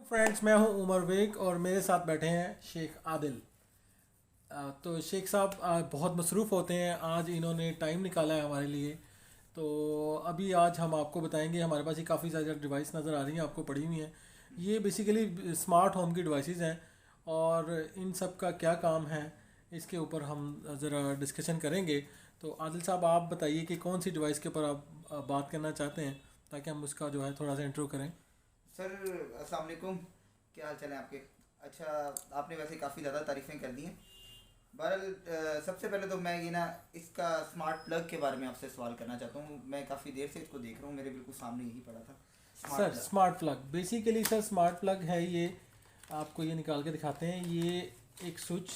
Friends, मैं हूं उमर वेग और मेरे साथ बैठे हैं शेख आदिल। तो शेख साहब बहुत मसरूफ़ होते हैं। आज इन्होंने टाइम निकाला है हमारे लिए। तो अभी आज हम आपको बताएंगे, हमारे पास ये काफ़ी सारी डिवाइस नज़र आ रही हैं, आपको पड़ी हुई हैं। ये बेसिकली स्मार्ट होम की डिवाइसेस हैं और इन सब का क्या काम है इसके ऊपर हम ज़रा डिस्कशन करेंगे। तो आदिल साहब, आप बताइए कि कौन सी डिवाइस के ऊपर आप बात करना चाहते हैं, ताकि हम उसका जो है थोड़ा सा इंट्रो करें। सर अस्सलाम वालेकुम, क्या हाल चाल है आपके? अच्छा, आपने वैसे काफ़ी ज़्यादा तारीफ़ें कर दी हैं। बहरहाल सबसे पहले तो मैं ये ना इसका स्मार्ट प्लग के बारे में आपसे सवाल करना चाहता हूँ। मैं काफ़ी देर से इसको देख रहा हूँ, मेरे बिल्कुल सामने यही पड़ा था sir smart plug. Smart plug basically sir smart plug है ये। आपको ये निकाल के दिखाते हैं। ये एक स्विच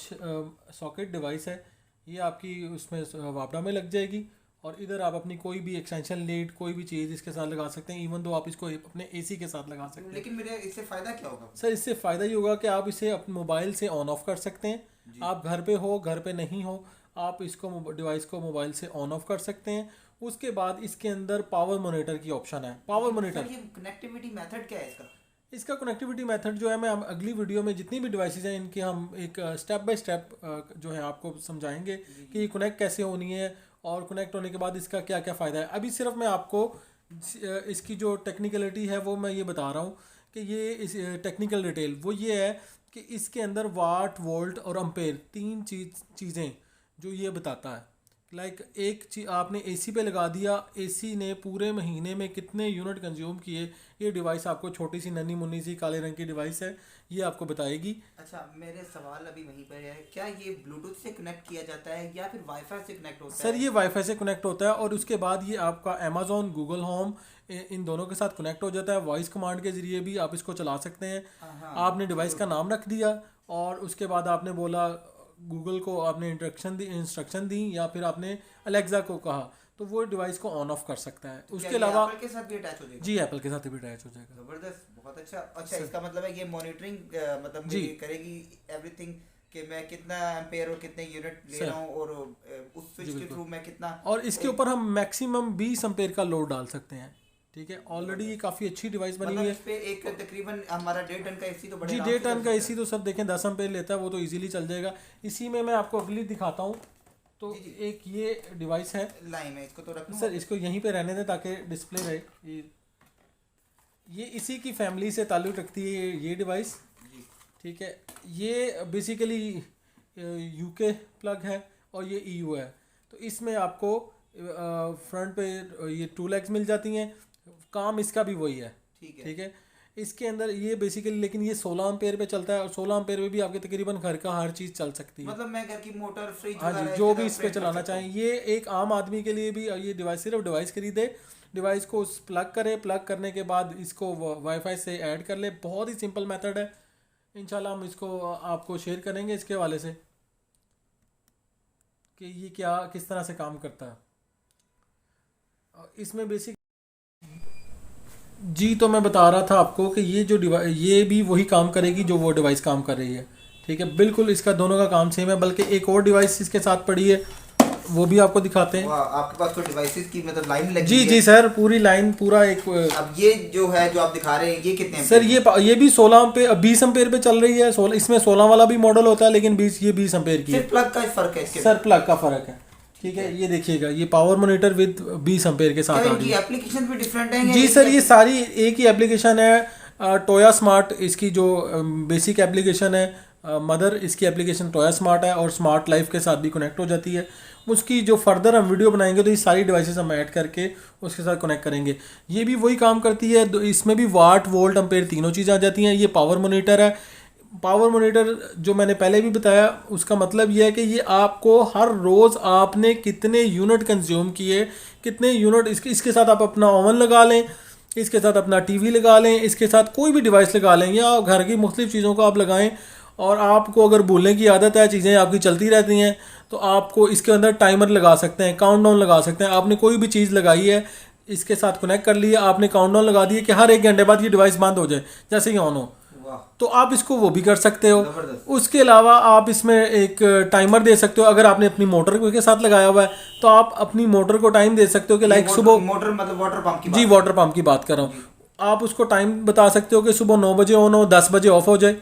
सॉकेट डिवाइस है। ये आपकी उसमें वापडा में लग जाएगी और इधर आप अपनी कोई भी एक्सटेंशन लीड कोई भी चीज़ इसके साथ लगा सकते हैं। इवन दो आप इसको अपने एसी के साथ लगा सकते हैं। लेकिन मेरे इससे फ़ायदा क्या होगा? सर इससे फ़ायदा ये होगा कि आप इसे अपने मोबाइल से ऑन ऑफ कर सकते हैं। आप घर पे हो, घर पे नहीं हो, आप इसको डिवाइस को मोबाइल से ऑन ऑफ कर सकते हैं। उसके बाद इसके अंदर पावर मॉनिटर की ऑप्शन है। पावर मॉनिटर, ये कनेक्टिविटी मेथड क्या है इसका? इसका कनेक्टिविटी मेथड जो है, मैं हम अगली वीडियो में जितनी भी डिवाइसेस हैं इनके हम एक स्टेप बाय स्टेप जो है आपको समझाएंगे कि ये कनेक्ट कैसे होनी है और कनेक्ट होने के बाद इसका क्या क्या फ़ायदा है। अभी सिर्फ मैं आपको इसकी जो टेक्निकलिटी है वो मैं ये बता रहा हूँ कि ये इस टेक्निकल डिटेल वो ये है कि इसके अंदर वाट, वोल्ट और अम्पेयर तीन चीज़ें जो ये बताता है। लाइक एक चीज आपने एसी पे लगा दिया, एसी ने पूरे महीने में कितने यूनिट कंज्यूम किए, ये डिवाइस आपको छोटी सी नन्ही मुन्नी सी काले रंग की डिवाइस है, ये आपको बताएगी। अच्छा, मेरे सवाल अभी वहीं पर है, क्या ये ब्लूटूथ से कनेक्ट किया जाता है या फिर वाईफाई से कनेक्ट होता है? सर ये वाईफाई से कनेक्ट होता है और उसके बाद ये आपका अमेजोन, गूगल होम इन दोनों के साथ कनेक्ट हो जाता है। वॉइस कमांड के ज़रिए भी आप इसको चला सकते हैं। हाँ, आपने डिवाइस का नाम रख दिया और उसके बाद आपने बोला गूगल को, आपने इंस्ट्रक्शन दी या फिर आपने अलेक्सा को कहा, तो वो डिवाइस को ऑन ऑफ कर सकता है। तो उसके अलावा एप्पल के साथ भी अटैच हो जाएगा? जी, एप्पल के साथ भी अटैच हो जाएगा। जबरदस्त, बहुत अच्छा। अच्छा, इसका मतलब है ये मॉनिटरिंग मतलब जी ये करेगी एवरीथिंग कि मैं कितना एम्पेयर और कितने यूनिट ले रहा हूँ और उस स्विच के थ्रू मैं कितना। और इसके ऊपर हम मैक्सिमम 20 एम्पेयर का लोड डाल सकते हैं। ठीक है, ऑलरेडी ये काफ़ी अच्छी डिवाइस बनी हुई है। इस पे एक तकरीबन हमारा 1.5 टन का एसी तो बड़े जी, आराम 1.5 से टन चल का सकता एसी तो सर देखें 10 एम्पेयर लेता है, वो तो इजीली चल जाएगा। इसी में मैं आपको अगली दिखाता हूँ। तो एक ये डिवाइस है। है। लाइन में इसको तो रखूं सर इसको यहीं पे रहने दें ताकि डिस्प्ले रहे। ये इसी की फैमिली से ताल्लुक़ रखती है ये डिवाइस। जी। ठीक है, ये बेसिकली यूके प्लग है और ये ईयू है। तो इसमें आपको फ्रंट पे ये 2 लेग्स मिल जाती हैं। काम इसका भी वही है। ठीक है, इसके अंदर ये बेसिकली, लेकिन ये 16 एम्पेयर पे चलता है और 16 एम्पेयर में भी आपके तकरीबन घर का हर चीज़ चल सकती है। मतलब मैं घर की मोटर, फ्रिज, हाँ जी, जो भी इस पे चलाना चाहें। ये एक आम आदमी के लिए भी ये डिवाइस, सिर्फ डिवाइस खरीदे, डिवाइस को प्लग करे, प्लग करने के बाद इसको वाईफाई से ऐड कर ले। बहुत ही सिंपल मेथड है। इंशाल्लाह हम इसको आपको शेयर करेंगे इसके हवाले से कि ये क्या किस तरह से काम करता है। इसमें बेसिक जी, तो मैं बता रहा था आपको कि ये जो डिवाइस, ये भी वही काम करेगी जो वो डिवाइस काम कर रही है। ठीक है, बिल्कुल इसका दोनों का काम सेम है। बल्कि एक और डिवाइस इसके साथ पड़ी है, वो भी आपको दिखाते हैं। आपके पास तो डिवाइसेस की मतलब लाइन लगी जी है। जी सर, पूरी लाइन, पूरा एक। अब ये जो है जो आप दिखा रहे हैं ये कितने सर ये भी 16 एम्पेयर 20 एम्पेयर पे चल रही है। 16, इसमें 16 वाला भी मॉडल होता है, लेकिन 20 एम्पेयर की है। सिर्फ प्लग का फर्क है इसके? सर प्लग का फर्क है। ठीक है, ये देखिएगा, ये पावर मॉनिटर विद 20 एम्पेयर के साथ आ रही है। एप्लीकेशन भी डिफरेंट है? जी सर, ये सारी एक ही एप्लीकेशन है। टोया स्मार्ट इसकी जो बेसिक एप्लीकेशन है, मदर इसकी एप्लीकेशन टोया स्मार्ट है और स्मार्ट लाइफ के साथ भी कनेक्ट हो जाती है। उसकी जो फर्दर हम वीडियो बनाएंगे तो ये सारी डिवाइसेस हम ऐड करके उसके साथ कनेक्ट करेंगे। ये भी वही काम करती है। इसमें भी वाट, वोल्ट, एम्पेयर तीनों चीज़ें आ जाती हैं। ये पावर मॉनिटर है। पावर मॉनिटर जो मैंने पहले भी बताया, उसका मतलब ये है कि ये आपको हर रोज़ आपने कितने यूनिट कंज्यूम किए, कितने यूनिट, इसके साथ आप अपना ओवन लगा लें, इसके साथ अपना टीवी लगा लें, इसके साथ कोई भी डिवाइस लगा लें या घर की मुख्तलिफ चीज़ों को आप लगाएं। और आपको अगर भूलने की आदत है, चीज़ें आपकी चलती रहती हैं, तो आपको इसके अंदर टाइमर लगा सकते हैं, काउंटडाउन लगा सकते हैं। आपने कोई भी चीज़ लगाई है, इसके साथ कनेक्ट कर लिया, आपने काउंटडाउन लगा दिया कि हर 1 घंटे बाद ये डिवाइस बंद हो जाए जैसे ही ऑन हो, तो आप इसको वो भी कर सकते हो। उसके अलावा आप इसमें एक टाइमर दे सकते हो। अगर आपने अपनी मोटर के साथ लगाया हुआ है तो आप अपनी मोटर को टाइम दे सकते हो कि लाइक सुबह, मोटर मतलब वाटर पंप की? जी, वाटर पंप की बात कर रहा हूँ। आप उसको टाइम बता सकते हो कि सुबह 9 बजे ऑन हो, 10 बजे ऑफ हो जाए,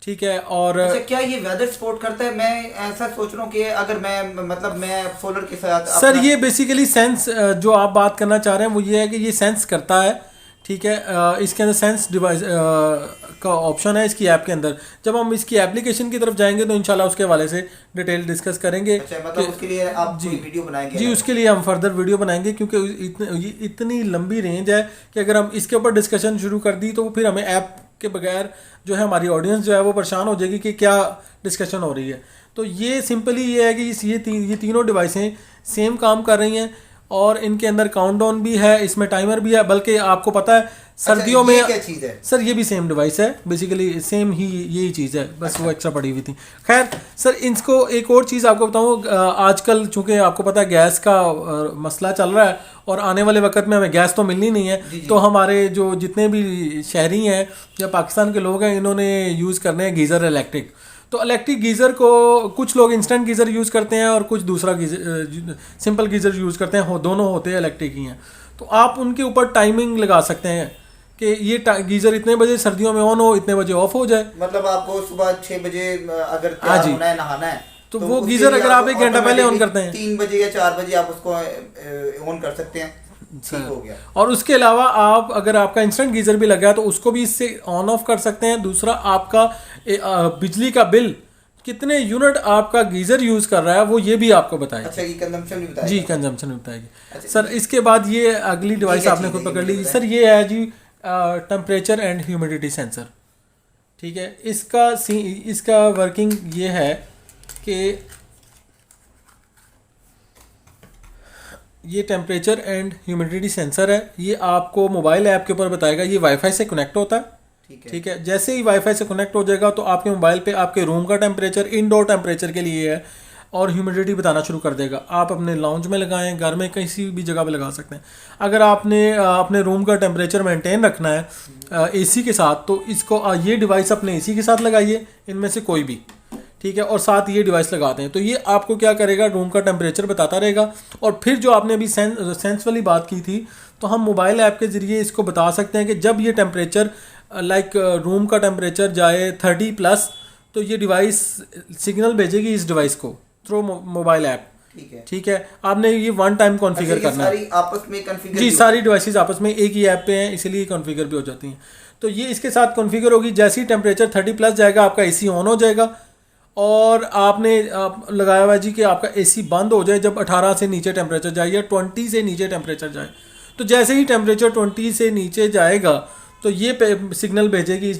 ठीक है। और अच्छा, क्या ये वेदर सपोर्ट करता है? मैं ऐसा सोच रहा हूँ कि अगर मैं मतलब मैं सोलर के साथ सर अपना ये बेसिकली सेंस जो आप बात करना चाह रहे हैं वो ये है कि ये सेंस करता है, ठीक है। इसके अंदर सेंस डिवाइस का ऑप्शन है इसकी ऐप के अंदर। जब हम इसकी एप्लीकेशन की तरफ जाएंगे तो इंशाल्लाह उसके हवाले से डिटेल डिस्कस करेंगे। अच्छा, मतलब उसके लिए आप जी कोई वीडियो बनाएंगे? जी, उसके लिए हम फर्दर वीडियो बनाएंगे क्योंकि ये इतनी लंबी रेंज है कि अगर हम इसके ऊपर डिस्कशन शुरू कर दी तो फिर हमें ऐप के बगैर जो है हमारी ऑडियंस जो है वो परेशान हो जाएगी कि क्या डिस्कशन हो रही है। तो ये सिंपली ये है कि ये तीनों डिवाइसें सेम काम कर रही हैं और इनके अंदर काउंटडाउन भी है, इसमें टाइमर भी है। बल्कि आपको पता है सर्दियों अच्छा, ये में क्या चीज़ है? सर ये भी सेम डिवाइस है, बेसिकली सेम ही यही चीज़ है, बस वो एक्स्ट्रा पड़ी हुई थी। खैर सर, इसको एक और चीज़ आपको बताऊँ, आजकल चूंकि आपको पता है गैस का मसला चल रहा है और आने वाले वक्त में हमें गैस तो मिलनी नहीं है। तो हमारे जो जितने भी शहरी हैं या पाकिस्तान के लोग हैं, इन्होंने यूज़ करने हैं गीज़र इलेक्ट्रिक। तो इलेक्ट्रिक गीज़र को कुछ लोग इंस्टेंट गीज़र यूज़ करते हैं और कुछ दूसरा गीज़र सिंपल गीज़र यूज़ करते हैं, दोनों होते हैं इलेक्ट्रिक ही हैं। तो आप उनके ऊपर टाइमिंग लगा सकते हैं कि ये गीज़र इतने बजे सर्दियों में ऑन हो, इतने बजे ऑफ हो जाए। मतलब आपको सुबह 6 बजे अगर हाँ तैयार जी, होना है, नहाना है, तो वो उसके गीज़र लिए अगर आप 1 घंटा पहले ऑन automatically करते हैं 3 बजे या 4 बजे आप उसको ऑन कर सकते हैं। ठीक हो गया। और उसके अलावा आप अगर आपका इंस्टेंट गीज़र भी लगा है तो उसको भी इससे ऑन ऑफ कर सकते हैं। दूसरा, आपका बिजली का बिल कितने यूनिट आपका गीज़र यूज़ कर रहा है वो ये भी आपको बताएगा। अच्छा, ये कंजम्पशन भी बताएगा? जी, कंजम्पशन भी बताएगी। अच्छा, सर इसके बाद ये अगली डिवाइस क्या आपने चीज़ खुद है, पकड़ ये ली बताएं। सर, ये है जी टेम्परेचर एंड ह्यूमिडिटी सेंसर, ठीक है। इसका वर्किंग ये है कि ये टेम्परेचर एंड ह्यूमिडिटी सेंसर है, ये आपको मोबाइल ऐप के ऊपर बताएगा। ये वाईफाई से कनेक्ट होता है, ठीक है। जैसे ही वाईफाई से कनेक्ट हो जाएगा तो आपके मोबाइल पे आपके रूम का टेम्परेचर, इनडोर टेम्परेचर के लिए है, और ह्यूमिडिटी बताना शुरू कर देगा। आप अपने लाउंज में लगाएं, घर में किसी भी जगह पे लगा सकते हैं। अगर आपने अपने रूम का टेम्परेचर मेंटेन रखना है एसी के साथ, तो इसको ये डिवाइस अपने एसी के साथ लगाइए, इनमें से कोई भी, ठीक है, और साथ ये डिवाइस लगाते हैं तो ये आपको क्या करेगा, रूम का टेम्परेचर बताता रहेगा। और फिर जो आपने अभी सेंस वाली बात की थी, तो हम मोबाइल ऐप के ज़रिए इसको बता सकते हैं कि जब ये टेम्परेचर रूम का टेम्परेचर जाए 30+, तो ये डिवाइस सिग्नल भेजेगी इस डिवाइस को थ्रू मोबाइल ऐप, ठीक है। आपने ये 1 टाइम कॉन्फ़िगर करना है। सारी आपस में कॉन्फ़िगर जी, सारी डिवाइसेस आपस में एक ही ऐप पे हैं, इसीलिए कॉन्फ़िगर भी हो जाती हैं। तो ये इसके साथ कॉन्फ़िगर होगी। जैसे ही टेम्परेचर 30+ जाएगा, आपका एसी ऑन हो जाएगा। और आपने लगाया हुआ जी कि आपका एसी बंद हो जाए जब 18 से नीचे टेम्परेचर जाए या 20 से नीचे टेम्परेचर जाए। तो जैसे ही टेम्परेचर 20 से नीचे जाएगा तो ये सिग्नल भेजेगी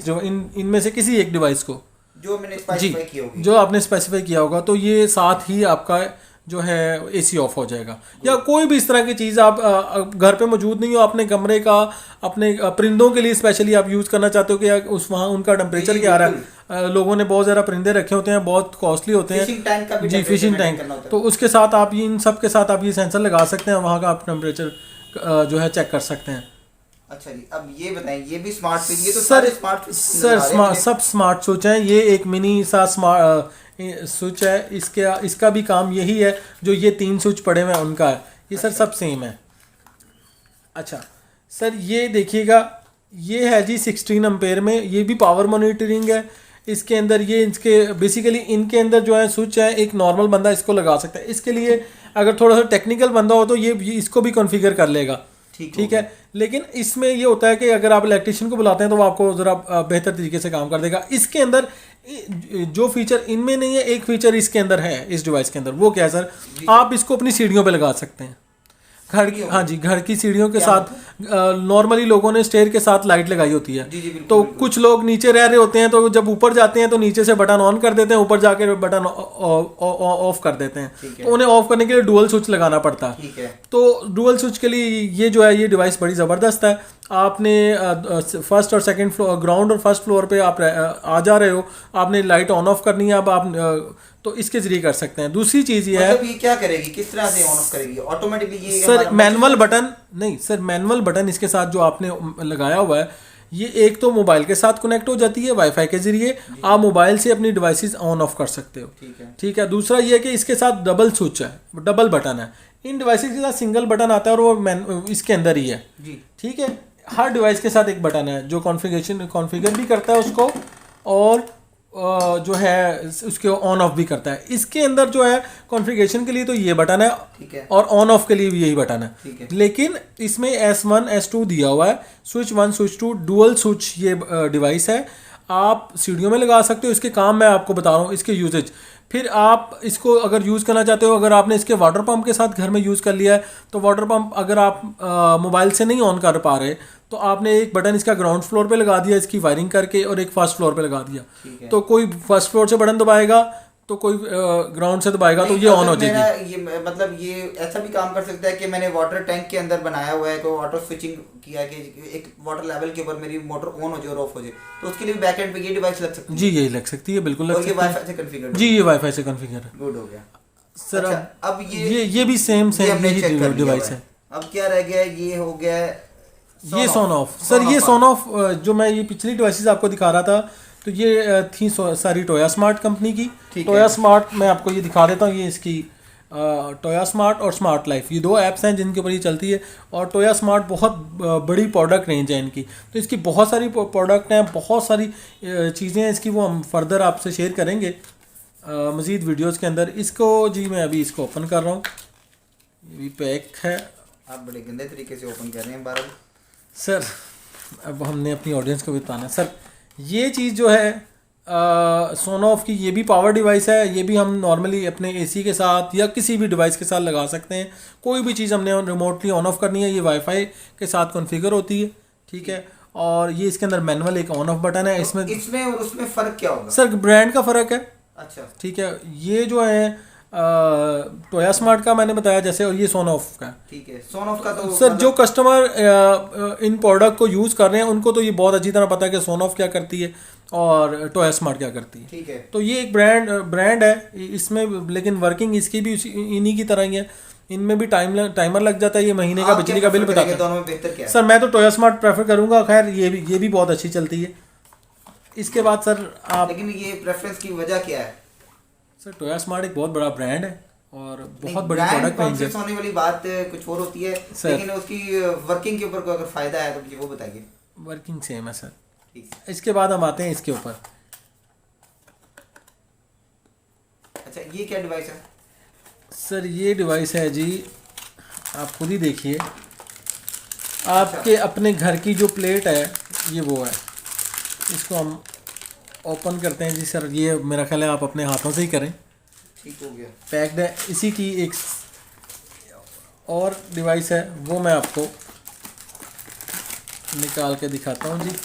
इनमें से किसी एक डिवाइस को जो मैंने स्पेसिफाई की होगी, जो आपने स्पेसिफाई किया होगा। तो ये साथ ही आपका जो है एसी ऑफ हो जाएगा। या कोई भी इस तरह की चीज़ आप घर पे मौजूद नहीं हो, अपने कमरे का, अपने परिंदों के लिए स्पेशली आप यूज़ करना चाहते हो कि उस वहाँ उनका टेम्परेचर क्या आ रहा है। लोगों ने बहुत ज़्यादा परिंदे रखे होते हैं, बहुत कॉस्टली होते हैं, फिशिंग टैंक का भी जी, फिशिंग टैंक। तो उसके साथ आप इन सब के साथ आप ये सेंसर लगा सकते हैं, वहाँ का आप टेम्परेचर जो है चेक कर सकते हैं। अच्छा जी, अब ये बताएं, ये भी स्मार्ट स्विच, ये तो सर स्मार्ट सब स्मार्ट स्विच हैं। ये एक मिनी सा स्मार्ट स्विच है, इसका भी काम यही है जो ये 3 स्विच पड़े हुए हैं उनका है। ये सर सब सेम है। अच्छा सर, ये देखिएगा, ये है जी 16 एम्पेयर में, ये भी पावर मॉनिटरिंग है। इसके अंदर ये इसके बेसिकली इनके अंदर जो है स्विच है, एक नॉर्मल बंदा इसको लगा सकता है। इसके लिए अगर थोड़ा सा टेक्निकल बंदा हो तो ये इसको भी कॉन्फ़िगर कर लेगा, ठीक है। लेकिन इसमें ये होता है कि अगर आप इलेक्ट्रिशियन को बुलाते हैं तो वो आपको ज़रा बेहतर तरीके से काम कर देगा। इसके अंदर जो फीचर इनमें नहीं है, एक फीचर इसके अंदर है, इस डिवाइस के अंदर। वो क्या है सर, आप इसको अपनी सीढ़ियों पे लगा सकते हैं, घर की, हाँ जी, घर की सीढ़ियों के साथ। नॉर्मली लोगों ने स्टेयर के साथ लाइट लगाई होती है। तो कुछ लोग नीचे रह रहे होते हैं, तो जब ऊपर जाते हैं तो नीचे से बटन ऑन कर देते हैं, ऊपर जाके बटन ऑफ कर देते हैं। तो उन्हें ऑफ करने के लिए डुअल स्विच लगाना पड़ता है। तो डुअल स्विच के लिए ये जो है ये डिवाइस बड़ी ज़बरदस्त है। आपने फर्स्ट और सेकंड फ्लोर, ग्राउंड और फर्स्ट फ्लोर पे आप आ जा रहे हो, आपने लाइट ऑन ऑफ करनी है, अब आप तो इसके जरिए कर सकते हैं। दूसरी चीज़ ये है, मतलब ये क्या करेगी, किस तरह से ऑन ऑफ करेगी? ऑटोमेटिकली ये सर मैनुअल बटन नहीं, सर मैनुअल बटन इसके साथ जो आपने लगाया हुआ है, ये एक तो मोबाइल के साथ कनेक्ट हो जाती है वाईफाई के जरिए, आप मोबाइल से अपनी डिवाइसेस ऑन ऑफ कर सकते हो, ठीक है। दूसरा ये है कि इसके साथ डबल स्विच है, डबल बटन है। इन डिवाइसेस के साथ सिंगल बटन आता है और वो इसके अंदर ही है, ठीक है। हर डिवाइस के साथ एक बटन है जो कॉन्फ़िगर भी करता है उसको, और जो है उसके ऑन ऑफ भी करता है। इसके अंदर जो है कॉन्फ़िगरेशन के लिए तो ये बटन है, ठीक है, और ऑन ऑफ के लिए भी यही बटन है। ठीक है, लेकिन इसमें S1 S2 दिया हुआ है, स्विच 1 स्विच 2 डुअल स्विच ये डिवाइस है। आप सीढ़ियों में लगा सकते हो। इसके काम मैं आपको बता रहा हूँ, इसके यूजेज। फिर आप इसको अगर यूज़ करना चाहते हो, अगर आपने इसके वाटर पंप के साथ घर में यूज़ कर लिया है, तो वाटर पंप अगर आप मोबाइल से नहीं ऑन कर पा रहे, तो आपने एक बटन इसका ग्राउंड फ्लोर पे लगा दिया इसकी वायरिंग करके, और एक फर्स्ट फ्लोर पे लगा दिया। ठीक है। तो कोई फर्स्ट फ्लोर से बटन दबाएगा, तो कोई ग्राउंड से दबाएगा, तो ये ऑन हो जाएगी। ये मतलब ये ऐसा भी काम कर सकता है कि मैंने वाटर टैंक के अंदर बनाया हुआ है, कोई ऑटो स्विचिंग किया है कि एक वाटर लेवल के ऊपर मेरी मोटर ऑन हो जाए और ऑफ हो जाए, तो उसके लिए भी बैक एंड पे ये डिवाइस लग सकती है। जी यही लग सकती है, बिल्कुल लग और ये सकती है। वाईफाई से कॉन्फ़िगर जी ये वाईफाई से कॉन्फ़िगर है। गुड हो गया सर। अच्छा, अब ये भी सेम हमने यही check कर लिया डिवाइस हुआ है। अब क्या रह गया है? ये हो गया है ये सोन ऑफ। सर ये सोन ऑफ जो मैं ये पिछली डिवाइसेस आपको दिखा रहा था, तो ये थी सारी टोया स्मार्ट कंपनी की। टोया स्मार्ट मैं आपको ये दिखा देता हूँ, ये इसकी टोया स्मार्ट और स्मार्ट लाइफ, ये दो ऐप्स हैं जिनके ऊपर ये चलती है। और टोया स्मार्ट बहुत बड़ी प्रोडक्ट रेंज है इनकी, तो इसकी बहुत सारी प्रोडक्ट हैं, बहुत सारी चीज़ें हैं इसकी, वो हम फर्दर आपसे शेयर करेंगे मज़ीद वीडियोस के अंदर। इसको जी मैं अभी इसको ओपन कर रहा हूँ, ये भी पैक है। आप बड़े गंदे तरीके से ओपन कर रहे हैं बारह। सर अब हमने अपनी ऑडियंस को भी बताना है। सर ये चीज़ जो है सोनोफ की, ये भी पावर डिवाइस है। ये भी हम नॉर्मली अपने एसी के साथ या किसी भी डिवाइस के साथ लगा सकते हैं। कोई भी चीज़ हमने रिमोटली ऑन ऑफ करनी है, ये वाईफाई के साथ कॉन्फ़िगर होती है, ठीक है। और ये इसके अंदर मैनुअल एक ऑन ऑफ बटन है। तो इसमें और उसमें फ़र्क क्या होगा? सर ब्रांड का फ़र्क है। अच्छा, ठीक है। ये जो है टोया स्मार्ट का मैंने बताया जैसे, और ये सोनोफ का। ठीक है। सोनोफ का तो सर जो कस्टमर इन प्रोडक्ट को यूज़ कर रहे हैं उनको तो ये बहुत अच्छी तरह पता है कि सोनोफ क्या करती है और टोया स्मार्ट क्या करती है। ठीक है। तो ये एक ब्रांड है इसमें, लेकिन वर्किंग इसकी भी इन्हीं की तरह ही है। इनमें भी टाइमर लग जाता है, ये महीने का बिजली का बिल बताता है। दोनों में बेहतर क्या है? सर मैं तो टोया स्मार्ट प्रेफर करूँगा। खैर ये भी बहुत अच्छी चलती है। इसके बाद सर आप, लेकिन ये प्रेफरेंस की वजह क्या है? सर टोया स्मार्ट एक बहुत बड़ा ब्रांड है और बहुत बड़ी ब्रांड प्रोडक्ट रेंज है। कॉन्शियस होने वाली बात कुछ और होती है, लेकिन उसकी वर्किंग के ऊपर कोई अगर फायदा है तो मुझे वो बताइए। वर्किंग सेम है सर। ठीक। इसके बाद हम आते हैं इसके ऊपर। अच्छा, ये क्या डिवाइस है? सर ये डिवाइस है जी, आप खुद ही देखिए। आपके अपने घर की जो प्लेट है ये वो है। इसको हम ओपन करते हैं जी। सर ये मेरा ख्याल है आप अपने हाथों से ही करें। ठीक हो गया। पैक्ड है। इसी की एक और डिवाइस है, वो मैं आपको निकाल के दिखाता हूँ जी।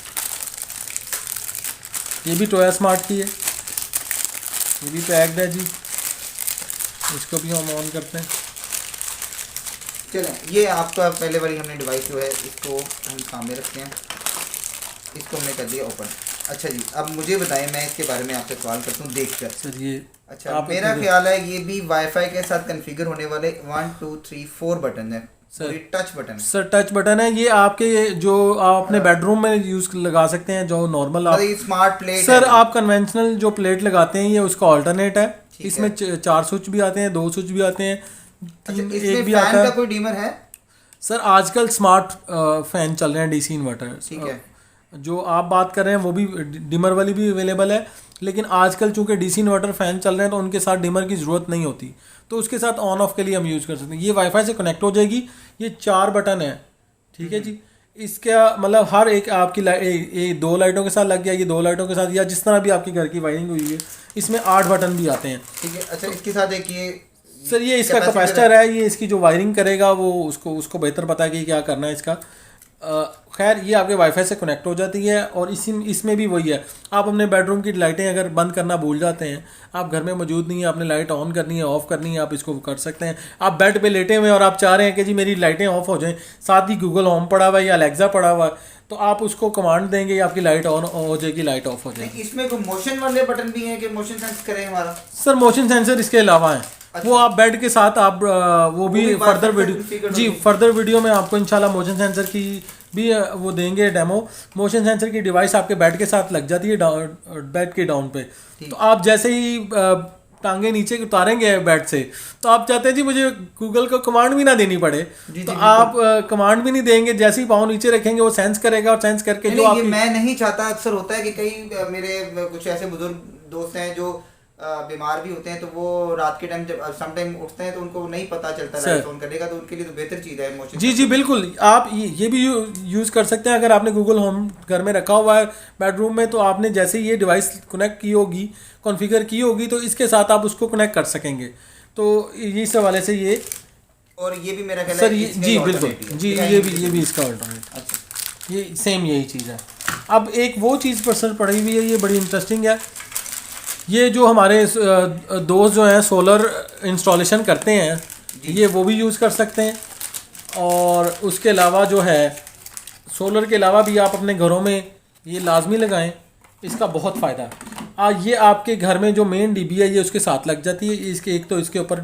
ये भी टोया स्मार्ट की है, ये भी पैक्ड है जी। इसको भी हम ऑन करते हैं। चलें, ये आपका पहले वाली हमने डिवाइस जो है इसको हम सामने रखते हैं। इसको हमने कर दिया ओपन। अच्छा जी, अब मुझे बताएं, मैं इसके बारे में आपसे सवाल करता हूँ देखकर। सर ये अच्छा, मेरा ख्याल है ये भी वाईफाई के साथ कॉन्फ़िगर होने वाले 1 2 3 4 बटन है। सर ये टच बटन है। सर टच बटन है। ये आपके जो आप अपने बेडरूम में यूज़ लगा सकते हैं, जो नॉर्मल आप स्मार्ट प्लेट सर है। आप कन्वेंशनल जो प्लेट लगाते हैं ये उसका ऑल्टरनेट है। इसमें 4 स्विच भी आते हैं, 2 स्विच भी आते हैं, अच्छा, एक इसमें भी फैन आता का है। कोई डीमर है? सर आजकल स्मार्ट फैन चल रहे हैं, डीसी इन्वर्टर। ठीक है। जो आप बात कर रहे हैं वो भी डिमर वाली भी अवेलेबल है, लेकिन आजकल चूंकि डीसी इन्वर्टर फैन चल रहे हैं तो उनके साथ डिमर की ज़रूरत नहीं होती, तो उसके साथ ऑन ऑफ के लिए हम यूज़ कर सकते हैं। ये वाईफाई से कनेक्ट हो जाएगी। ये 4 बटन है, ठीक है जी। इसका मतलब हर एक आपकी लाइट 2 लाइटों के साथ लग गया, ये 2 लाइटों के साथ, या जिस तरह भी आपके घर की वायरिंग हुई है। इसमें 8 बटन भी आते हैं। ठीक है। अच्छा, इसके साथ एक ये सर ये इसका कैपेसिटर है। ये इसकी जो वायरिंग करेगा वो उसको बेहतर पता है कि क्या करना है इसका। खैर ये आपके वाईफाई से कनेक्ट हो जाती है। और इसमें भी वही है, आप अपने बेडरूम की लाइटें अगर बंद करना भूल जाते हैं, आप घर में मौजूद नहीं है, आपने लाइट ऑन करनी है, ऑफ़ करनी है, आप इसको कर सकते हैं। आप बेड पे लेटे हुए हैं और आप चाह रहे हैं कि जी मेरी लाइटें ऑफ हो जाएं, साथ ही गूगल होम पड़ा हुआ है या अलेक्सा पड़ा हुआ है, तो आप उसको कमांड देंगे, आपकी लाइट ऑन हो जाएगी, लाइट ऑफ हो जाएगी। इसमें कोई मोशन वाले बटन भी हैं कि मोशन सेंस करें हमारा? सर मोशन सेंसर इसके अलावा है। अच्छा। वो आप बेड के साथ आप वो भी फर्दर वीडियो जी, फर्दर वीडियो में आपको इंशाल्लाह मोशन सेंसर की भी वो देंगे डेमो। मोशन सेंसर की डिवाइस आपके बेड के साथ लग जाती है, बेड के डाउन पे। तो आप जैसे ही टांगे नीचे उतारेंगे बेड से, तो आप चाहते हैं जी मुझे गूगल को कमांड भी ना देनी पड़े, तो आप कमांड भी नहीं देंगे, जैसे ही पाँव नीचे रखेंगे वो सेंस करेगा और सेंस करके जो आप, ये मैं नहीं चाहता। अक्सर होता है कि कई मेरे कुछ ऐसे बुजुर्ग दोस्त हैं जो बीमार भी होते हैं, तो वो रात के टाइम जब सम टाइम उठते हैं तो उनको नहीं पता चलता राइट ऑन करने का, तो उनके लिए तो बेहतर चीज़ है मोशन। जी जी बिल्कुल, आप ये भी यूज़ कर सकते हैं। अगर आपने गूगल होम घर में रखा हुआ है बेडरूम में, तो आपने जैसे ही ये डिवाइस कनेक्ट की होगी, कॉन्फ़िगर की होगी, तो इसके साथ आप उसको कनेक्ट कर सकेंगे। तो इस हवाले से ये, और ये भी मेरा ख्याल सर है ये जी बिल्कुल जी, ये भी इसका अल्टरनेट। अच्छा, ये सेम यही चीज़ है। अब एक वो चीज़ पर सर पड़ी हुई है, ये बड़ी इंटरेस्टिंग है। ये जो हमारे दोस्त जो हैं सोलर इंस्टॉलेशन करते हैं, ये वो भी यूज़ कर सकते हैं। और उसके अलावा जो है, सोलर के अलावा भी आप अपने घरों में ये लाजमी लगाएं, इसका बहुत फ़ायदा है। ये आपके घर में जो मेन डीबी है ये उसके साथ लग जाती है। इसके एक तो इसके ऊपर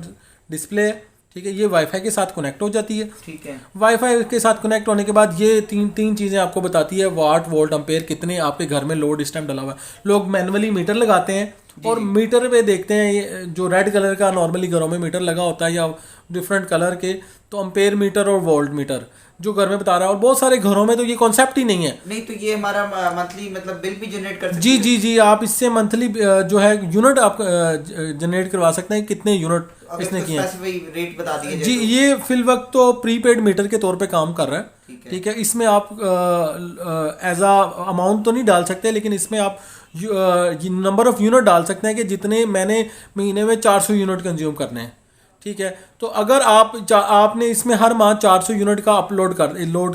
डिस्प्ले है, ठीक है, ये वाईफाई के साथ कनेक्ट हो जाती है। ठीक है, वाईफाई के साथ कनेक्ट होने के बाद ये तीन चीज़ें आपको बताती है, वाट, वोल्ट, एम्पेयर, कितने आपके घर में लोड इस टाइम डला हुआ है। लोग मैनुअली मीटर लगाते हैं और मीटर पे देखते हैं, ये जो रेड कलर का नॉर्मली घरों में मीटर लगा होता है या डिफरेंट कलर के, तो एम्पेयर मीटर और वोल्ट मीटर जो घर में बता रहा है। और बहुत सारे घरों में तो ये कॉन्सेप्ट ही नहीं है। नहीं तो ये हमारा मंथली मतलब बिल भी जनरेट कर सकते जी जी जी, आप इससे मंथली जो है यूनिट आप जनरेट करवा सकते हैं, कितने यूनिट इसने किए हैं। रेट बता दिए जी, ये फिल वक्त तो प्रीपेड मीटर के तौर पे काम कर रहा है। ठीक है, इसमें आप एज अ अमाउंट तो नहीं डाल सकते, लेकिन इसमें आप नंबर ऑफ यूनिट डाल सकते हैं कि जितने मैंने महीने में 400 यूनिट कंज्यूम करने हैं। ठीक है, तो अगर आपने इसमें हर माह 400 यूनिट का लोड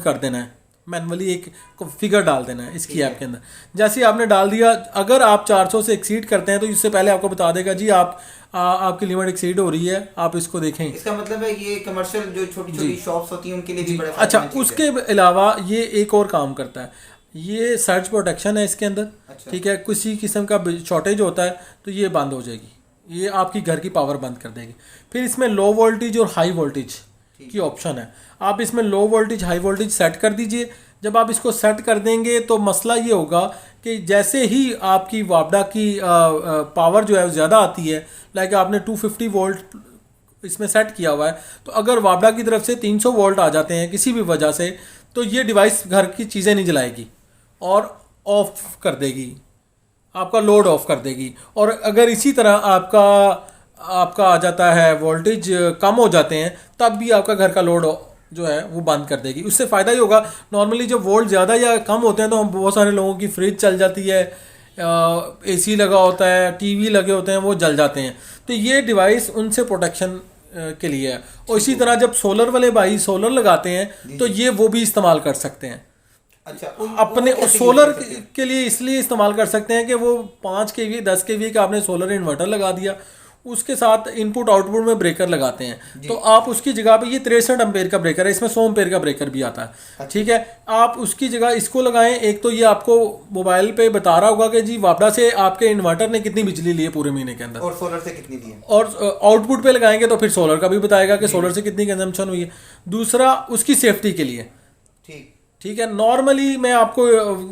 कर देना है, मैनुअली एक फिगर डाल देना है इसकी ऐप के अंदर। जैसे ही आपने डाल दिया, अगर आप 400 से एक्सीड करते हैं तो इससे पहले आपको बता देगा जी आपकी लिमिट एक्सीड हो रही है, आप इसको देखें। इसका मतलब है ये कमर्शियल जो छोटी छोटी शॉप्स होती हैं उनके लिए भी बड़ा अच्छा, उसके अलावा ये एक और काम करता है, ये सर्च प्रोटेक्शन है इसके अंदर। अच्छा। ठीक है, किसी किस्म का शॉर्टेज होता है तो ये बंद हो जाएगी, ये आपकी घर की पावर बंद कर देगी। फिर इसमें लो वोल्टेज और हाई वोल्टेज की ऑप्शन है। आप इसमें low voltage high voltage set कर दीजिए। जब आप इसको सेट कर देंगे तो मसला ये होगा कि जैसे ही आपकी वापडा की पावर जो है ज़्यादा आती है, लाइक आपने 250 वोल्ट इसमें सेट किया हुआ है, तो अगर वापडा की तरफ से 300 वोल्ट आ जाते हैं किसी भी वजह से, तो ये डिवाइस घर की चीज़ें नहीं जलाएगी और ऑफ कर देगी, आपका लोड ऑफ कर देगी। और अगर इसी तरह आपका आ जाता है वोल्टेज कम हो जाते हैं, तब भी आपका घर का लोड जो है वो बंद कर देगी। उससे फ़ायदा ही होगा। नॉर्मली जब वोल्ट ज़्यादा या कम होते हैं तो बहुत सारे लोगों की फ्रिज चल जाती है, एसी लगा होता है, टीवी लगे होते हैं, वो जल जाते हैं। तो ये डिवाइस उनसे प्रोटेक्शन के लिए है। और इसी तरह जब सोलर वाले भाई सोलर लगाते हैं तो ये वो भी इस्तेमाल कर सकते हैं। अच्छा, अपने सोलर के लिए इसलिए इस्तेमाल कर सकते हैं कि वो 5 kV 10 kV का आपने सोलर इन्वर्टर लगा दिया, उसके साथ इनपुट आउटपुट में ब्रेकर लगाते हैं, तो आप उसकी जगह पे, ये 63 एम्पेयर का ब्रेकर है, इसमें 100 एम्पेयर का ब्रेकर भी आता है। ठीक है, आप उसकी जगह इसको लगाएं। एक तो ये आपको मोबाइल पे बता रहा होगा कि जी वापडा से आपके इन्वर्टर ने कितनी बिजली ली है पूरे महीने के अंदर, और सोलर से कितनी ली है, और आउटपुट पे लगाएंगे तो फिर सोलर का भी बताएगा कि सोलर से कितनी कंजम्पशन हुई है। दूसरा, उसकी सेफ्टी के लिए। ठीक है, नॉर्मली मैं आपको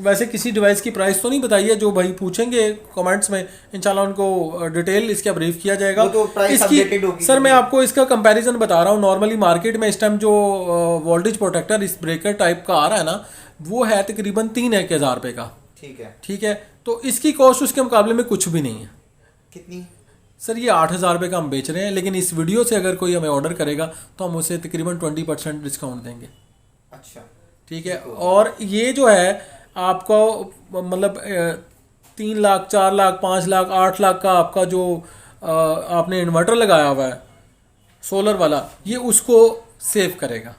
वैसे किसी डिवाइस की प्राइस तो नहीं बताई है, जो भाई पूछेंगे कमेंट्स में इंशाल्लाह उनको डिटेल इसका ब्रीफ किया जाएगा। तो इसकी सर मैं आपको इसका कंपैरिजन बता रहा हूँ। नॉर्मली मार्केट में इस टाइम जो वोल्टेज प्रोटेक्टर इस ब्रेकर टाइप का आ रहा है ना, वो है तकरीबन 3,000 रुपये का। ठीक है, तो इसकी कॉस्ट उसके मुकाबले में कुछ भी नहीं है। कितनी सर? ये 8,000 रुपये का हम बेच रहे हैं, लेकिन इस वीडियो से अगर कोई हमें ऑर्डर करेगा तो हम उसे तकरीबन 20% डिस्काउंट देंगे। अच्छा, ठीक है, और ये जो है आपको मतलब 3 लाख 4 लाख 5 लाख 8 लाख का आपका जो आपने इन्वर्टर लगाया हुआ है सोलर वाला, ये उसको सेव करेगा।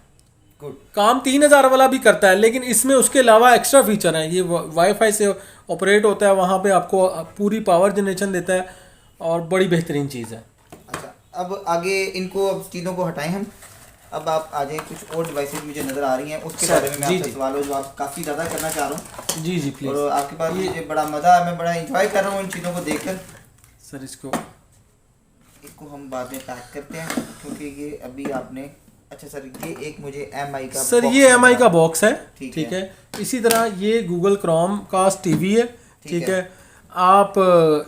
काम 3,000 वाला भी करता है, लेकिन इसमें उसके अलावा एक्स्ट्रा फीचर हैं। ये वाईफाई से ऑपरेट होता है, वहाँ पे आपको पूरी पावर जनरेशन देता है और बड़ी बेहतरीन चीज़ है। अच्छा, अब आगे इनको अब चीज़ों को हटाएं हम। अब आप आ जाए, कुछ और डिवाइसेस मुझे नज़र आ रही हैं, उसके बारे में मैं आपसे सवाल जवाब काफ़ी ज़्यादा करना चाह रहा हूँ। जी जी प्लीज़। और आपके पास मुझे बड़ा मज़ा है, मैं बड़ा इंजॉय कर रहा हूँ इन चीज़ों को देखकर। सर इसको हम बाद में पैक करते हैं, क्योंकि ये अभी आपने, अच्छा सर ये एक मुझे MI का, सर ये MI का बॉक्स है। ठीक है, इसी तरह ये गूगल क्रोम कास्ट टीवी है। ठीक है, आप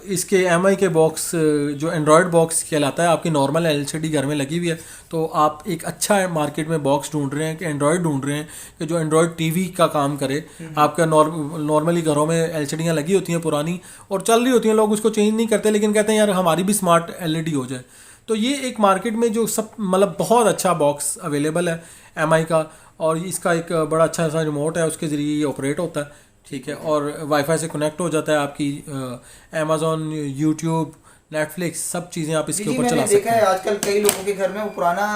इसके MI के बॉक्स जो एंड्रॉयड बॉक्स कहलाता है, आपकी नॉर्मल LCD घर में लगी हुई है, तो आप एक अच्छा मार्केट में बॉक्स ढूंढ रहे हैं कि एंड्रॉयड ढूंढ रहे हैं कि जो एंड्रॉयड टीवी का काम करे। आपका नॉर्मली घरों में LCDयाँ लगी होती हैं पुरानी और चल रही होती हैं, लोग उसको चेंज नहीं करते, लेकिन कहते हैं यार हमारी भी स्मार्ट LED हो जाए। तो ये एक मार्केट में जो सब मतलब बहुत अच्छा बॉक्स अवेलेबल है MI का, और इसका एक बड़ा अच्छा सा रिमोट है, उसके ज़रिए ये ऑपरेट होता है, ठीक है, और वाईफाई से कनेक्ट हो जाता है। आपकी Amazon, YouTube, Netflix सब चीज़ें आप इसके ऊपर चला सकते देखा है हैं। आजकल कई लोगों के घर में वो पुराना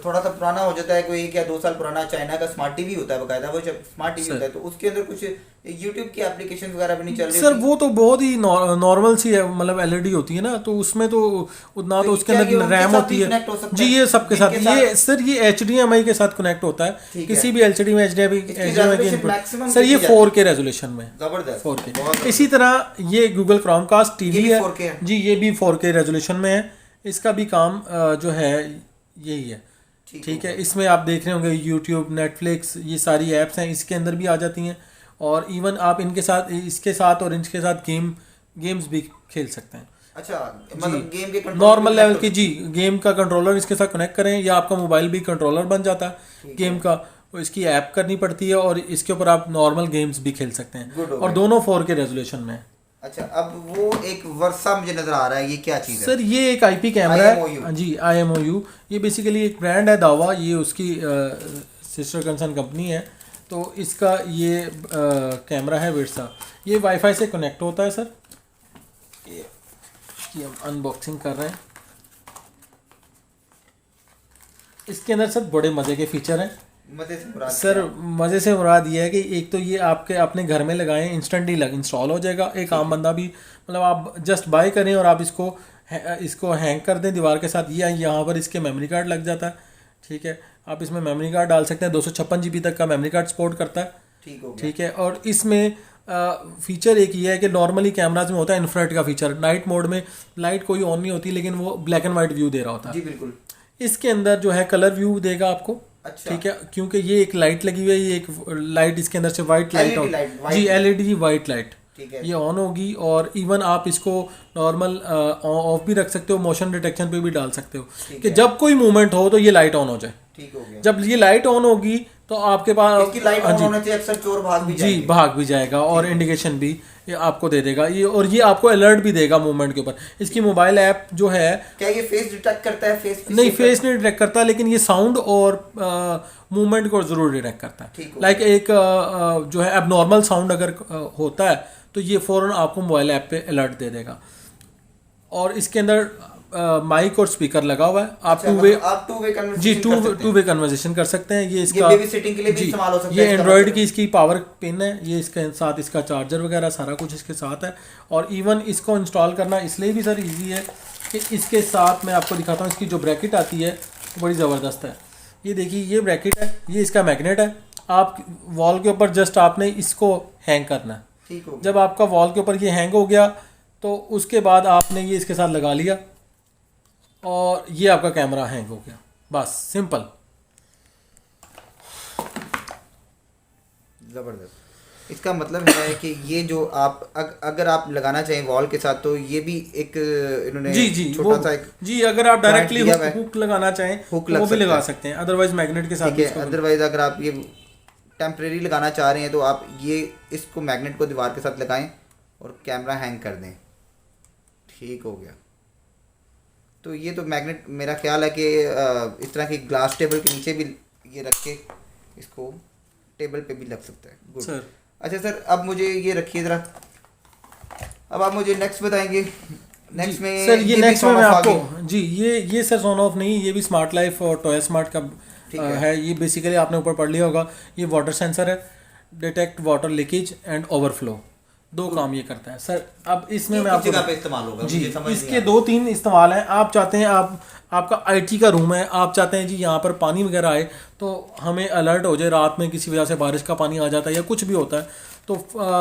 थोड़ा सा पुराना हो जाता है, कोई 1 या 2 साल पुराना चाइना का स्मार्ट टीवी होता है, बकायदा वो जब स्मार्ट टीवी होता है तो उसके अंदर कुछ यूट्यूब की एप्लीकेशन वगैरह भी नहीं चल रही सर होती। वो तो बहुत ही नॉर्मल सी है, मतलब LED होती है ना, तो उसमें तो उतना तो उसके क्या ये अंदर उनके रैम साथ होती भी है connect हो सकता जी, है? ये सबके साथ, जिनके ये सर ये HDMI के साथ कनेक्ट होता है, ठीक किसी है। भी LCD में HDMI इसकी की resolution इनपुट। maximum सर ये कितनी 4K रेजोल्यूशन में, जबरदस्त, 4K। बहुत इसी तरह ये गूगल क्रोमकास्ट टीवी भी है 4K है? जी, ये भी 4K रेजोल्यूशन में है। इसका भी काम जो है यही है, ठीक है। इसमें आप देख रहे होंगे YouTube, Netflix, ये सारी ऐप्स हैं इसके अंदर भी आ जाती हैं, और इवन आप इनके साथ, इसके साथ और इनके साथ गेम्स भी खेल सकते हैं। अच्छा, मतलब गेम के नॉर्मल लेवल की जी, गेम का कंट्रोलर इसके साथ कनेक्ट करें, या आपका मोबाइल भी कंट्रोलर बन जाता है गेम का, वो इसकी ऐप करनी पड़ती है, और इसके ऊपर आप नॉर्मल गेम्स भी खेल सकते हैं, और दोनों 4K रेजोल्यूशन में है। अच्छा, अब वो एक वर्सा मुझे नजर आ रहा है, ये क्या चीज़ है? सर ये एक IP कैमरा है जी, IMOU। ये बेसिकली एक ब्रांड है दावा, ये उसकी सिस्टर कंसर्न कंपनी है। तो इसका ये कैमरा है वर्सा, ये वाईफाई से कनेक्ट होता है सर। ये इसकी हम अनबॉक्सिंग कर रहे हैं। इसके अंदर सर बड़े मज़े के फीचर हैं मजे से मुराद सर। मज़े से मुराद ये है कि एक तो ये आपके अपने घर में लगाएं, इंस्टेंटली इंस्टॉल हो जाएगा। एक आम बंदा भी, मतलब आप जस्ट बाय करें और आप इसको हैंग कर दें दीवार के साथ, ये यहाँ पर इसके मेमोरी कार्ड लग जाता है, ठीक है। आप इसमें मेमोरी कार्ड डाल सकते हैं, 256 GB तक का मेमोरी कार्ड सपोर्ट करता है, ठीक है। और इसमें फीचर एक ये है कि नॉर्मली कैमराज में होता है इंफ्रारेड का फीचर, नाइट मोड में लाइट कोई ऑन नहीं होती, लेकिन वो ब्लैक एंड वाइट व्यू दे रहा होता है जी बिल्कुल। इसके अंदर जो है कलर व्यू देगा आपको, अच्छा। ठीक है, क्योंकि ये एक लाइट लगी हुई है, ये एक लाइट इसके अंदर से वाइट लाइट जी, LED वाइट लाइट, ये ऑन होगी। और इवन आप इसको नॉर्मल ऑफ भी रख सकते हो, मोशन डिटेक्शन पे भी डाल सकते हो कि जब कोई मूवमेंट हो तो ये लाइट ऑन हो जाए, ठीक हो गया। जब ये लाइट ऑन होगी तो आपके पास इसकी लाइट ऑन होने से अक्सर चोर भाग भी जी भाग भी जाएगा, और इंडिकेशन भी ये आपको दे देगा ये, और ये आपको अलर्ट भी देगा मूवमेंट के ऊपर। इसकी मोबाइल ऐप जो है, क्या ये फेस डिटेक्ट करता है? फेस नहीं, फेस नहीं डिटेक्ट करता, लेकिन ये साउंड और मूवमेंट को जरूर डिटेक्ट करता है। लाइक एक जो है एबनॉर्मल साउंड अगर होता है तो ये फौरन आपको मोबाइल ऐप पे अलर्ट दे देगा। और इसके अंदर माइक और स्पीकर लगा हुआ है, आप टू वे कन्वर्सेशन कर सकते हैं। ये इसका बेबीसिटिंग के लिए भी इस्तेमाल हो सकता है। ये एंड्रॉयड की इसकी पावर पिन है, ये इसके साथ इसका चार्जर वगैरह सारा कुछ इसके साथ है। और इवन इसको इंस्टॉल करना इसलिए भी सर इजी है कि इसके साथ मैं आपको दिखाता हूँ, इसकी जो ब्रैकेट आती है वो बड़ी ज़बरदस्त है। ये देखिए, ये ब्रैकेट है, ये इसका मैग्नेट है, आप वॉल के ऊपर जस्ट आपने इसको हैंग करना है। जब आपका वॉल के ऊपर ये हैंग हो गया तो उसके बाद आपने ये इसके साथ लगा लिया और ये आपका कैमरा हैंग हो गया, बस सिंपल। ज़बरदस्त। इसका मतलब है कि ये जो आप अगर आप लगाना चाहें वॉल के साथ तो ये भी एक इन्होंने जी छोटा सा एक जी, अगर आप डायरेक्टली हुक लगाना चाहें तो वो भी लगा सकते हैं, अदरवाइज मैग्नेट के साथ। अदरवाइज अगर आप ये टेम्परेरी लगाना चाह रहे हैं तो आप ये इसको मैग्नेट को दीवार के साथ लगाएं और कैमरा हैंग कर दें, ठीक हो गया। तो ये तो मैग्नेट मेरा ख्याल है कि इस तरह की ग्लास टेबल के नीचे भी ये रख के इसको टेबल पे भी लग सकता है। Good sir. अच्छा सर, अब मुझे ये रखिए ज़रा, अब आप मुझे नेक्स्ट बताएंगे। नेक्स्ट में सर ये नेक्स्ट में मैं आपको जी, ये सर सोन ऑफ नहीं, ये भी स्मार्ट लाइफ और टॉय स्मार्ट का है। ये बेसिकली आपने ऊपर पढ़ लिया होगा, ये वाटर सेंसर है, detect water leakage and overflow, दो काम ये करता है सर। अब इसमें मैं आपको जगह पे इस्तेमाल होगा जी, इसके 2-3 इस्तेमाल हैं। आप चाहते हैं आपका IT का रूम है, आप चाहते हैं जी यहाँ पर पानी वगैरह आए तो हमें अलर्ट हो जाए, रात में किसी वजह से बारिश का पानी आ जाता है या कुछ भी होता है तो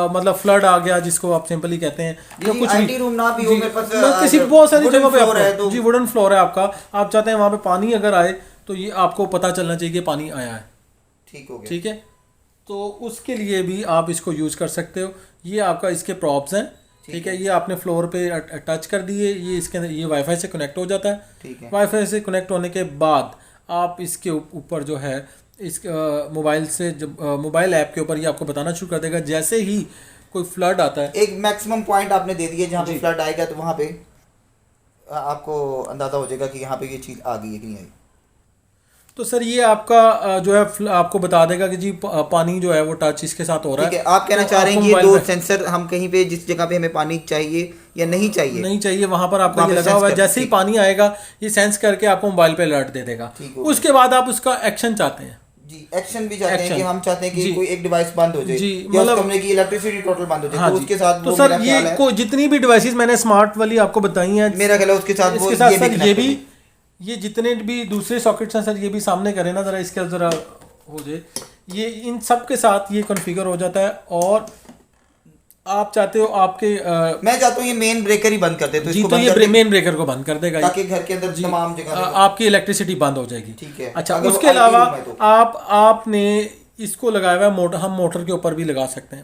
मतलब फ्लड आ गया जिसको आप सिंपली कहते हैं, या कुछ भी रूम ना भी हो मेरे पास, किसी बहुत सारी जगह पे आपको जी वुडन फ्लोर है आपका, आप चाहते हैं वहाँ पे पानी अगर आए तो ये आपको पता चलना चाहिए कि पानी आया है, ठीक हो गया, ठीक है। तो उसके लिए भी आप इसको यूज़ कर सकते हो। ये आपका इसके प्रॉप्स हैं, ठीक है, ये आपने फ्लोर पे टच कर दिए, ये इसके अंदर ये वाईफाई से कनेक्ट हो जाता है। ठीक है। वाईफाई से कनेक्ट होने के बाद आप इसके ऊपर जो है इस मोबाइल से जब मोबाइल ऐप के ऊपर ये आपको बताना शुरू कर देगा जैसे ही कोई फ्लड आता है। एक मैक्सिमम पॉइंट आपने दे दिया जहाँ पे फ्लड आएगा, तो वहाँ पे आपको अंदाज़ा हो जाएगा कि यहाँ पे ये चीज़ आ गई है कि नहीं आई। तो सर ये आपका जो है आपको बता देगा कि जी पानी जो है वो टच इसके साथ हो रहा ठीक है। है, आप कहना तो चाह रहे हैं आपको कि ये मोबाइल दो में सेंसर हम कहीं पे जिस जगह पे हमें पानी चाहिए या नहीं चाहिए नहीं चाहिए वहां पर आपका वहाँ ये पे लगा सेंस हुआ है, कर- जैसे ही ठीक। पानी आएगा ये सेंस करके आपको मोबाइल पे अलर्ट दे देगा। ठीक हो गया। उसके बाद आप उसका एक्शन चाहते हैं। जी, एक्शन भी चाहते हैं एक्शन। कि हम चाहते हैं कि जी। कोई एक डिवाइस बंद हो जाए जी, या उस मतलब- कमरे की इलेक्ट्रिसिटी टोटल बंद हो जाए, हाँ तो जी। उसके साथ तो वो सर मेरा ये ख्याल है, जितनी भी डिवाइसेस मैंने स्मार्ट वाली आपको बताई हैं मेरा ख्याल है उसके साथ वो इसके साथ ये भी सर connect ये कर भी दें। ये जितने भी दूसरे सॉकेट्स हैं सर ये भी सामने करें ना, जरा इसके जरा हो जाए, ये इन सब के साथ ये कॉन्फ़िगर हो जाता है। और आप चाहते हो आपके मैं चाहता हूँ ये मेन ब्रेकर ही बंद कर दे, तो जी इसको तो बंद ये कर दे, मेन ब्रेकर को बंद कर देगा ये। ताकि घर के अंदर जी, तमाम जगह पे- आपकी इलेक्ट्रिसिटी बंद हो जाएगी। ठीक है। अच्छा, अगर वो उसके IT अलावा रूम है तो। आपने इसको लगाया हुआ है मोटर, हम मोटर के ऊपर भी लगा सकते हैं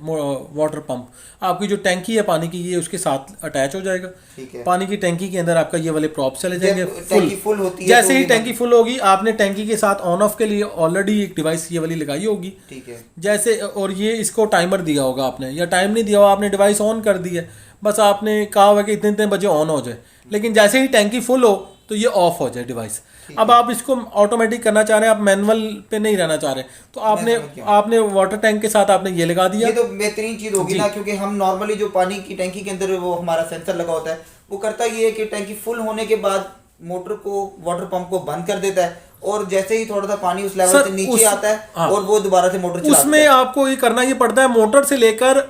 वाटर पंप। आपकी जो टैंकी है पानी की ये उसके साथ अटैच हो जाएगा। ठीक है। पानी की टैंकी के अंदर आपका ये वाले प्रॉप चले जाएंगे जब टैंकी फुल होती है जैसे तो ही ये टैंकी फुल होगी आपने टैंकी के साथ ऑन ऑफ के लिए ऑलरेडी एक डिवाइस ये वाली लगाई होगी। ठीक है। जैसे और ये इसको टाइमर दिया होगा आपने, या टाइम नहीं दिया होगा आपने डिवाइस ऑन कर दी है, बस आपने कहा होगा कि इतने इतने बजे ऑन हो जाए, लेकिन जैसे ही टैंकी फुल हो तो ये ऑफ हो जाए डिवाइस। अब आप इसको ऑटोमेटिक करना चाह रहे हैं, आप मैनुअल पे नहीं रहना चाह रहे, तो आपने वाटर टैंक के साथ आपने ये लगा दिया। ये तो बेहतरीन चीज होगी ना, क्योंकि हम नॉर्मली जो पानी की टैंकी के अंदर वो हमारा सेंसर लगा होता है वो करता ये है कि टैंकी फुल होने के बाद मोटर को वाटर पंप को बंद कर देता है, और जैसे ही थोड़ा सा पानी उस लेवल से नीचे आता है हाँ, और वो दोबारा से मोटर चलाता उसमें है। आपको ये करना ये पड़ता है, मोटर से लेकर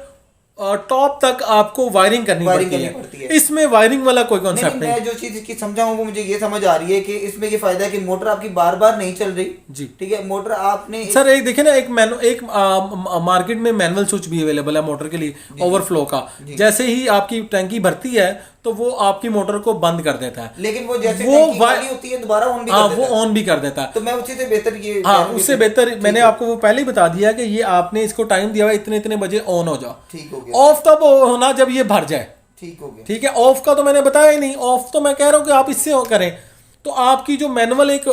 टॉप तक आपको वायरिंग करनी पड़ती है। इसमें वायरिंग वाला कोई कॉन्सेप्ट नहीं। मैं जो चीज इसकी समझा हूँ वो मुझे ये समझ आ रही है कि इसमें ये फायदा है कि मोटर आपकी बार बार नहीं चल रही। जी ठीक है, मोटर आपने सर एक देखिए ना, एक मार्केट में मैनुअल स्विच भी अवेलेबल है मोटर के लिए ओवरफ्लो का। जैसे ही आपकी टैंकी भरती है तो वो आपकी मोटर को बंद कर देता है, लेकिन वो जैसे वो टैंकी खाली होती है दोबारा ऑन भी कर देता वो है। ऑन भी कर देता है। तो मैं उसी से बेहतर ये हाँ, उससे बेहतर मैंने आपको वो पहले ही बता दिया कि ये आपने इसको टाइम दिया हुआ इतने इतने बजे ऑन हो जाओ। ठीक हो गया। ऑफ तब होना जब ये भर जाए। ठीक हो गया। ठीक है, ऑफ का तो मैंने बताया ही नहीं, ऑफ तो मैं कह रहा हूँ कि आप इससे करें। तो आपकी जो मैनुअल एक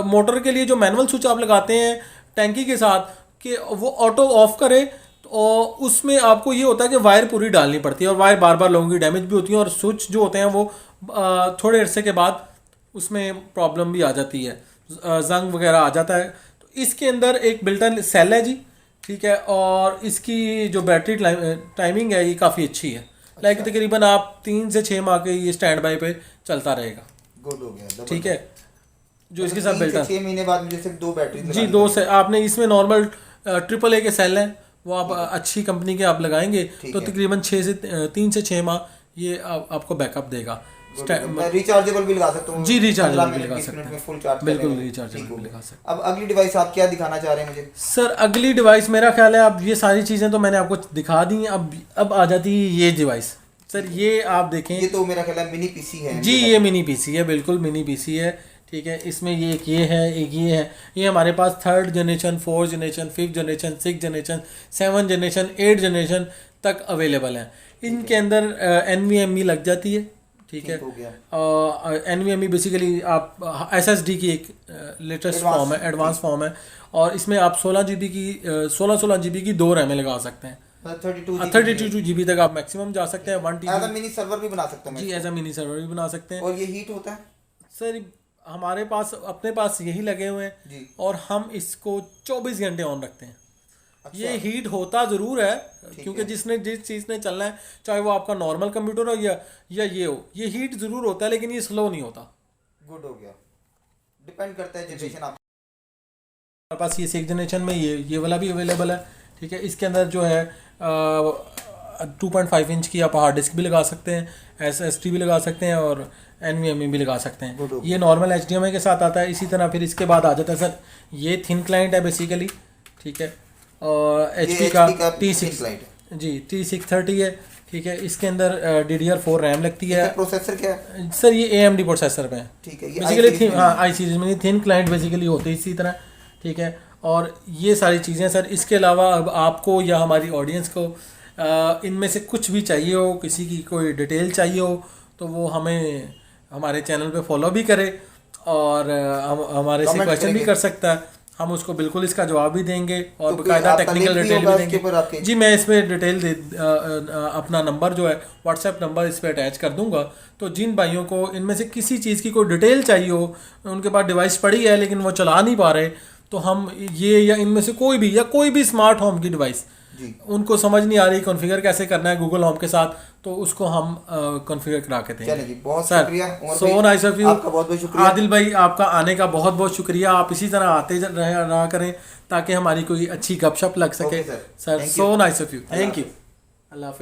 मोटर के लिए जो मैनुअल स्विच आप लगाते हैं टैंकी के साथ कि वो ऑटो ऑफ करे, तो उसमें आपको ये होता है कि वायर पूरी डालनी पड़ती है, और वायर बार बार लोगों की डैमेज भी होती है, और स्विच जो होते हैं वो थोड़े अरसे के बाद उसमें प्रॉब्लम भी आ जाती है, जंग वगैरह आ जाता है। तो इसके अंदर एक बिल्टन सेल है जी, ठीक है, और इसकी जो बैटरी टाइमिंग है ये काफ़ी अच्छी है। लाइक तकरीबन आप 3 से 6 माह के ये स्टैंड बाई पे चलता रहेगा। गुड हो गया। ठीक है, जो इसके साथ बिल्टन 6 महीने बाद मुझे सिर्फ 2 बैटरी जी 2 से आपने इसमें नॉर्मल AAA के सेल हैं, वो आप अच्छी कंपनी के आप लगाएंगे तो तकरीबन 3 से 6 माह ये आपको बैकअप देगा। मैं रिचार्जेबल भी लगा सकता हूँ जी, रिचार्जेबल भी लगा 20 सकते मिनट में हैं, फुल चार्ज बिल्कुल रिचार्जेबल भी लगा सकते हैं। अब अगली डिवाइस आप क्या दिखाना चाह रहे हैं मुझे? सर अगली डिवाइस मेरा ख्याल है अब ये सारी चीज़ें तो मैंने आपको दिखा दी हैं, अब आ जाती है ये डिवाइस। सर ये आप देखें, ये तो मेरा ख्याल है मिनी पीसी है जी, ये मिनी पीसी है, बिल्कुल मिनी पीसी है। ठीक है, इसमें ये एक ये है, एक ये है, ये हमारे पास 3rd generation 4th generation 5th generation 6th generation 7th generation 8th generation तक अवेलेबल है। इनके अंदर NVMe लग जाती है। ठीक है, NVMe बेसिकली आप SSD की एक लेटेस्ट फॉर्म है, एडवांस फॉर्म है, और इसमें आप 16 GB की 16 GB की 2 रैमें लगा सकते हैं। 32 GB तक आप मैक्सिमम जा सकते हैं। 1 TB as a mini server भी बना सकते हैं जी, एज अ मिनी सर्वर भी बना सकते हैं। और ये हीट होता है सर हमारे पास अपने पास यही लगे हुए हैं जी, और हम इसको 24 घंटे ऑन रखते हैं। अच्छा। ये हीट होता ज़रूर है क्योंकि जिसने जिस चीज़ ने चलना है, चाहे वो आपका नॉर्मल कंप्यूटर हो या ये हो, ये हीट ज़रूर होता है, लेकिन ये स्लो नहीं होता। गुड हो गया, डिपेंड करता है जनरेशन। आप हमारे पास ये 6th जनरेशन में ये वाला भी अवेलेबल है। ठीक है, इसके अंदर जो है 2.5 इंच की आप हार्ड डिस्क भी लगा सकते हैं, SSD भी लगा सकते हैं, और NVMe भी लगा सकते हैं। ये नॉर्मल HDMI के साथ आता है। इसी तरह फिर इसके बाद आ जाता है सर ये थिन क्लाइंट है बेसिकली। ठीक है, और HP का T6 जी T630 है। ठीक है, इसके अंदर DDR4 रैम लगती है। प्रोसेसर क्या है सर? ये AMD प्रोसेसर पे है। ठीक है, बेसिकली आई सीरीज में थिन क्लाइंट बेसिकली होते हैं इसी तरह। ठीक है, और ये सारी चीज़ें सर। इसके अलावा अब आपको या हमारी ऑडियंस को इनमें से कुछ भी चाहिए हो, किसी की कोई डिटेल चाहिए हो तो वो हमें हमारे चैनल पे फॉलो भी करे और हमारे से Comment क्वेश्चन भी करेंगे। कर सकता है, हम उसको बिल्कुल इसका जवाब भी देंगे और तो कोई बाकायदा आपका टेक्निकल link भी डिटेल होगा भी उसके ऊपर देंगे। आपके? जी मैं इसमें डिटेल अपना नंबर जो है व्हाट्सएप नंबर इस पर अटैच कर दूंगा। तो जिन भाइयों को इनमें से किसी चीज़ की कोई डिटेल चाहिए हो, उनके पास डिवाइस पड़ी है लेकिन वो चला नहीं पा रहे, तो हम ये या इनमें से कोई भी स्मार्ट होम की डिवाइस जी उनको समझ नहीं आ रही कॉन्फ़िगर कैसे करना है गूगल होम के साथ, तो उसको हम कॉन्फ़िगर करा के देंगे। चलिए जी, बहुत सर, शुक्रिया उमर सो भाई, नाइस ऑफ यू। आपका बहुत बहुत शुक्रिया। आदिल भाई आपका आने का बहुत बहुत शुक्रिया, आप इसी तरह आते रहा करें ताकि हमारी कोई अच्छी गपशप लग सके। Okay sir, sir thank you. So nice of you, thank you, हाफिज़। अल्लाह हाफिज़।